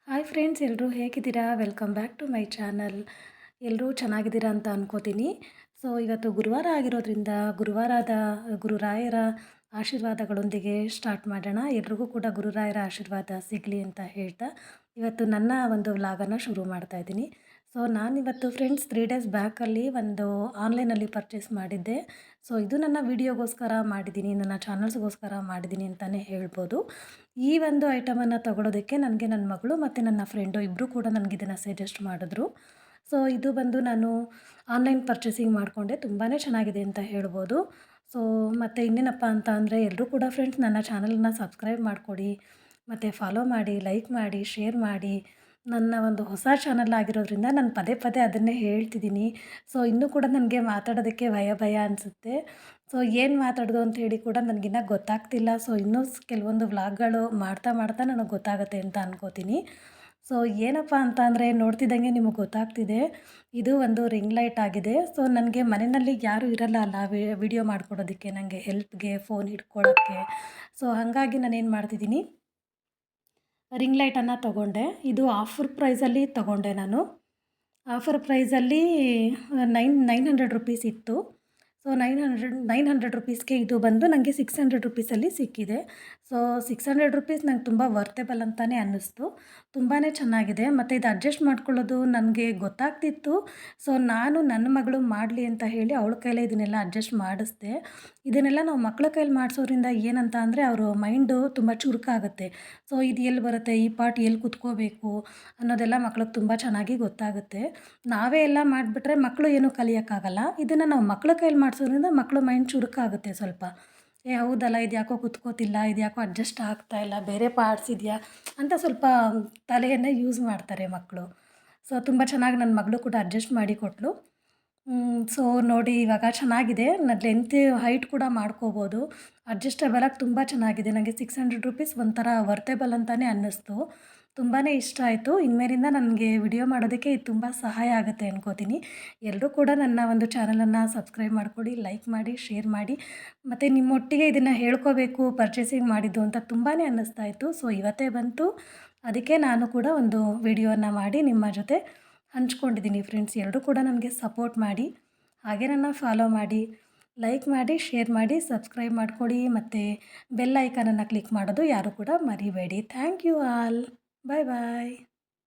Hi friends, ಎಲ್ಲರೂ ಹೇಗಿದ್ದೀರಾ? Welcome back to my channel. ಎಲ್ಲರೂ ಚೆನ್ನಾಗಿದ್ದೀರಾ ಅಂತ ಅನ್ಕೋತೀನಿ. ಸೊ ಇವತ್ತು ಗುರುವಾರ ಆಗಿರೋದ್ರಿಂದ ಗುರುರಾಯರ ಆಶೀರ್ವಾದಗಳೊಂದಿಗೆ ಸ್ಟಾರ್ಟ್ ಮಾಡೋಣ. ಎಲ್ರಿಗೂ ಕೂಡ ಗುರುರಾಯರ ಆಶೀರ್ವಾದ ಸಿಗಲಿ ಅಂತ ಹೇಳ್ತಾ ಇವತ್ತು ನನ್ನ ಒಂದು ವ್ಲಾಗನ್ನು ಶುರು ಮಾಡ್ತಾ ಇದ್ದೀನಿ. ಸೊ ನಾನಿವತ್ತು ಫ್ರೆಂಡ್ಸ್ 3 ಡೇಸ್ ಬ್ಯಾಕಲ್ಲಿ ಒಂದು ಆನ್ಲೈನಲ್ಲಿ ಪರ್ಚೇಸ್ ಮಾಡಿದ್ದೆ. ಸೊ ಇದು ನನ್ನ ವೀಡಿಯೋಗೋಸ್ಕರ ಮಾಡಿದ್ದೀನಿ, ನನ್ನ ಚಾನಲ್ಸ್ಗೋಸ್ಕರ ಮಾಡಿದ್ದೀನಿ ಅಂತಲೇ ಹೇಳ್ಬೋದು. ಈ ಒಂದು ಐಟಮನ್ನು ತೊಗೊಳೋದಕ್ಕೆ ನನಗೆ ನನ್ನ ಮಗಳು ಮತ್ತು ನನ್ನ ಫ್ರೆಂಡು ಇಬ್ಬರು ಕೂಡ ನನಗಿದನ್ನು ಸಜೆಸ್ಟ್ ಮಾಡಿದ್ರು. ಸೊ ಇದು ಬಂದು ನಾನು ಆನ್ಲೈನ್ ಪರ್ಚೇಸಿಂಗ್ ಮಾಡಿಕೊಂಡೆ, ತುಂಬಾ ಚೆನ್ನಾಗಿದೆ ಅಂತ ಹೇಳ್ಬೋದು. ಸೊ ಮತ್ತು ಇನ್ನೇನಪ್ಪ ಅಂತ ಅಂದರೆ ಎಲ್ಲರೂ ಕೂಡ ಫ್ರೆಂಡ್ಸ್ ನನ್ನ ಚಾನಲನ್ನು ಸಬ್ಸ್ಕ್ರೈಬ್ ಮಾಡಿಕೊಡಿ, ಮತ್ತು ಫಾಲೋ ಮಾಡಿ, ಲೈಕ್ ಮಾಡಿ, ಶೇರ್ ಮಾಡಿ. ನನ್ನ ಒಂದು ಹೊಸ ಚಾನಲ್ ಆಗಿರೋದ್ರಿಂದ ನಾನು ಪದೇ ಪದೇ ಅದನ್ನೇ ಹೇಳ್ತಿದ್ದೀನಿ. ಸೊ ಇನ್ನೂ ಕೂಡ ನನಗೆ ಮಾತಾಡೋದಕ್ಕೆ ಭಯ ಅನಿಸುತ್ತೆ. ಸೊ ಏನು ಮಾತಾಡೋದು ಅಂತ ಹೇಳಿ ಕೂಡ ನನಗಿನ್ನೂ ಗೊತ್ತಾಗ್ತಿಲ್ಲ. ಸೊ ಇನ್ನೂ ಕೆಲವೊಂದು ವ್ಲಾಗ್ಗಳು ಮಾಡ್ತಾ ನನಗೆ ಗೊತ್ತಾಗುತ್ತೆ ಅಂತ ಅನ್ಕೋತೀನಿ. ಸೊ ಏನಪ್ಪ ಅಂತ ಅಂದರೆ ನೋಡ್ತಿದ್ದಂಗೆ ನಿಮಗೆ ಗೊತ್ತಾಗ್ತಿದೆ, ಇದು ಒಂದು ರಿಂಗ್ ಲೈಟ್ ಆಗಿದೆ. ಸೊ ನನಗೆ ಮನೆಯಲ್ಲಿ ಯಾರೂ ಇರಲ್ಲ ಅಲ್ಲ ವಿಡಿಯೋ ಮಾಡ್ಕೊಡೋದಕ್ಕೆ, ನನಗೆ ಹೆಲ್ಪ್ಗೆ ಫೋನ್ ಹಿಡ್ಕೊಳ್ಳೋಕ್ಕೆ. ಸೊ ಹಾಗಾಗಿ ನಾನೇನು ಮಾಡ್ತಿದ್ದೀನಿ, ರಿಂಗ್ ಲೈಟನ್ನು ತೊಗೊಂಡೆ. ಇದು ಆಫರ್ ಪ್ರೈಸಲ್ಲಿ ತೊಗೊಂಡೆ ನಾನು. ಆಫರ್ ಪ್ರೈಸಲ್ಲಿ 900 ರುಪೀಸ್ ಇತ್ತು. ಸೊ 900 ರುಪೀಸ್ಗೆ ಇದು ಬಂದು ನನಗೆ 600 ರುಪೀಸಲ್ಲಿ ಸಿಕ್ಕಿದೆ. ಸೊ 600 ರುಪೀಸ್ ನಂಗೆ ತುಂಬ ವರ್ತೆಬಲ್ ಅಂತಲೇ ಅನ್ನಿಸ್ತು. ತುಂಬಾ ಚೆನ್ನಾಗಿದೆ. ಮತ್ತು ಇದು ಅಡ್ಜಸ್ಟ್ ಮಾಡ್ಕೊಳ್ಳೋದು ನನಗೆ ಗೊತ್ತಾಗ್ತಿತ್ತು. ಸೊ ನಾನು ನನ್ನ ಮಗಳು ಮಾಡಲಿ ಅಂತ ಹೇಳಿ ಅವಳ ಕೈಲೇ ಇದನ್ನೆಲ್ಲ ಅಡ್ಜಸ್ಟ್ ಮಾಡಿಸ್ದೆ. ಇದನ್ನೆಲ್ಲ ನಾವು ಮಕ್ಕಳ ಕೈಲಿ ಮಾಡಿಸೋದ್ರಿಂದ ಏನಂತ ಅಂದರೆ ಅವರು ಮೈಂಡು ತುಂಬ ಚುರುಕಾಗುತ್ತೆ. ಸೊ ಇದು ಎಲ್ಲಿ ಬರುತ್ತೆ, ಈ ಪಾರ್ಟ್ ಎಲ್ಲಿ ಕುತ್ಕೋಬೇಕು ಅನ್ನೋದೆಲ್ಲ ಮಕ್ಳಿಗೆ ತುಂಬ ಚೆನ್ನಾಗಿ ಗೊತ್ತಾಗುತ್ತೆ. ನಾವೇ ಎಲ್ಲ ಮಾಡಿಬಿಟ್ರೆ ಮಕ್ಕಳು ಏನೂ ಕಲಿಯೋಕ್ಕಾಗಲ್ಲ. ಇದನ್ನು ನಾವು ಮಕ್ಕಳ ಕೈಲಿ ಮಾಡಿಸೋದ್ರಿಂದ ಮಕ್ಕಳು ಮೈಂಡ್ ಚುರುಕಾಗುತ್ತೆ ಸ್ವಲ್ಪ. ಹೌದಲ್ಲ, ಇದು ಯಾಕೋ ಕುತ್ಕೋತಿಲ್ಲ, ಇದು ಯಾಕೋ ಅಡ್ಜಸ್ಟ್ ಆಗ್ತಾಯಿಲ್ಲ, ಬೇರೆ ಪಾರ್ಟ್ಸ್ ಇದೆಯಾ ಅಂತ ಸ್ವಲ್ಪ ತಲೆಯನ್ನು ಯೂಸ್ ಮಾಡ್ತಾರೆ ಮಕ್ಕಳು. ಸೊ ತುಂಬ ಚೆನ್ನಾಗಿ ನನ್ನ ಮಗಳು ಕೂಡ ಅಡ್ಜಸ್ಟ್ ಮಾಡಿ ಕೊಟ್ಟಳು. ಸೊ ನೋಡಿ ಇವಾಗ ಚೆನ್ನಾಗಿದೆ. ನನ್ನ ಲೆಂತ್ ಹೈಟ್ ಕೂಡ ಮಾಡ್ಕೋಬೋದು. ಅಡ್ಜಸ್ಟಬಲಾಗಿ ತುಂಬ ಚೆನ್ನಾಗಿದೆ. ನನಗೆ 600 ರುಪೀಸ್ ಒಂಥರ ವರ್ತೆಬಲ್ ಅಂತಲೇ ಅನ್ನಿಸ್ತು. ತುಂಬಾ ಇಷ್ಟ ಆಯಿತು. ಇನ್ಮೇಲಿಂದ ನನಗೆ ವಿಡಿಯೋ ಮಾಡೋದಕ್ಕೆ ಇದು ತುಂಬ ಸಹಾಯ ಆಗುತ್ತೆ ಅನ್ಕೋತೀನಿ. ಎಲ್ಲರೂ ಕೂಡ ನನ್ನ ಒಂದು ಚಾನಲನ್ನು ಸಬ್ಸ್ಕ್ರೈಬ್ ಮಾಡ್ಕೊಳ್ಳಿ, ಲೈಕ್ ಮಾಡಿ, ಶೇರ್ ಮಾಡಿ. ಮತ್ತು ನಿಮ್ಮೊಟ್ಟಿಗೆ ಇದನ್ನು ಹೇಳ್ಕೋಬೇಕು ಪರ್ಚೇಸಿಂಗ್ ಮಾಡಿದ್ದು ಅಂತ ತುಂಬಾ ಅನ್ನಿಸ್ತಾ ಇತ್ತು. ಸೊ ಇವತ್ತೇ ಬಂತು, ಅದಕ್ಕೆ ನಾನು ಕೂಡ ಒಂದು ವಿಡಿಯೋನ ಮಾಡಿ ನಿಮ್ಮ ಜೊತೆ ಹಂಚ್ಕೊಂಡಿದ್ದೀನಿ ಫ್ರೆಂಡ್ಸ್. ಎಲ್ಲರೂ ಕೂಡ ನನಗೆ ಸಪೋರ್ಟ್ ಮಾಡಿ, ಹಾಗೆ ನನ್ನ ಫಾಲೋ ಮಾಡಿ, ಲೈಕ್ ಮಾಡಿ, ಶೇರ್ ಮಾಡಿ, ಸಬ್ಸ್ಕ್ರೈಬ್ ಮಾಡ್ಕೊಳ್ಳಿ. ಮತ್ತು ಬೆಲ್ ಐಕಾನನ್ನು ಕ್ಲಿಕ್ ಮಾಡೋದು ಯಾರೂ ಕೂಡ ಮರಿಬೇಡಿ. Thank you all. Bye bye.